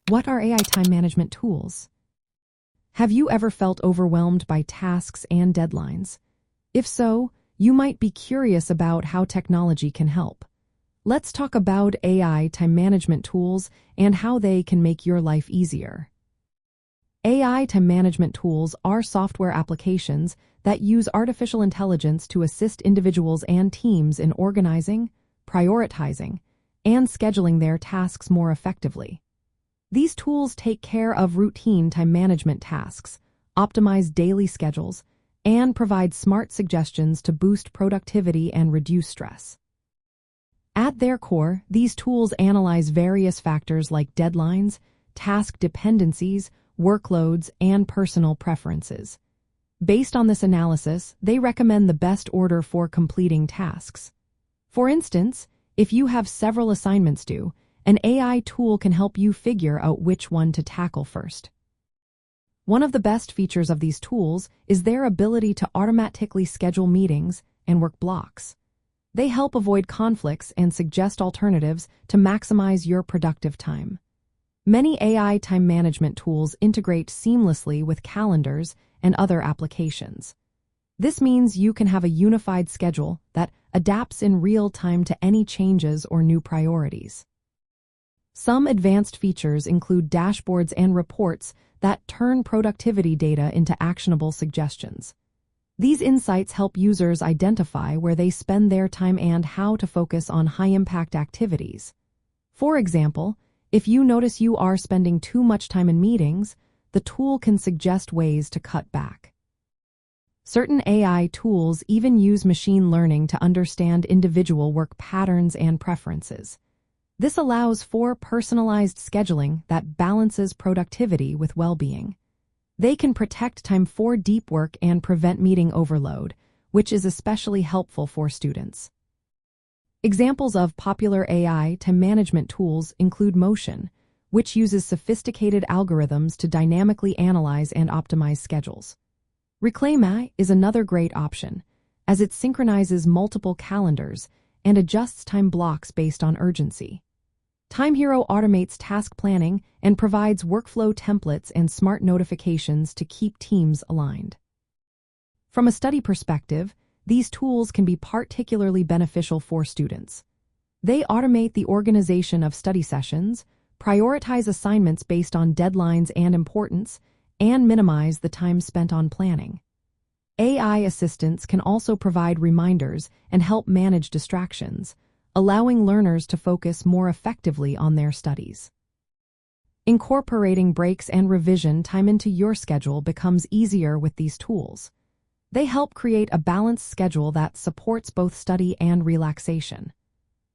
What are AI time management tools? Have you ever felt overwhelmed by tasks and deadlines? If so, you might be curious about how technology can help. Let's talk about AI time management tools and how they can make your life easier. AI time management tools are software applications that use artificial intelligence to assist individuals and teams in organizing, prioritizing, and scheduling their tasks more effectively. These tools take care of routine time management tasks, optimize daily schedules, and provide smart suggestions to boost productivity and reduce stress. At their core, these tools analyze various factors like deadlines, task dependencies, workloads, and personal preferences. Based on this analysis, they recommend the best order for completing tasks. For instance, if you have several assignments due, an AI tool can help you figure out which one to tackle first. One of the best features of these tools is their ability to automatically schedule meetings and work blocks. They help avoid conflicts and suggest alternatives to maximize your productive time. Many AI time management tools integrate seamlessly with calendars and other applications. This means you can have a unified schedule that adapts in real time to any changes or new priorities. Some advanced features include dashboards and reports that turn productivity data into actionable suggestions. These insights help users identify where they spend their time and how to focus on high-impact activities. For example, if you notice you are spending too much time in meetings, the tool can suggest ways to cut back. Certain AI tools even use machine learning to understand individual work patterns and preferences. This allows for personalized scheduling that balances productivity with well-being. They can protect time for deep work and prevent meeting overload, which is especially helpful for students. Examples of popular AI time management tools include Motion, which uses sophisticated algorithms to dynamically analyze and optimize schedules. Reclaim AI is another great option, as it synchronizes multiple calendars and adjusts time blocks based on urgency. Time Hero automates task planning and provides workflow templates and smart notifications to keep teams aligned. From a study perspective, these tools can be particularly beneficial for students. They automate the organization of study sessions, prioritize assignments based on deadlines and importance, and minimize the time spent on planning. AI assistants can also provide reminders and help manage distractions, allowing learners to focus more effectively on their studies. Incorporating breaks and revision time into your schedule becomes easier with these tools. They help create a balanced schedule that supports both study and relaxation.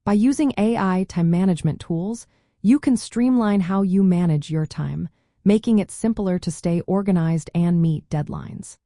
By using AI time management tools, you can streamline how you manage your time, making it simpler to stay organized and meet deadlines.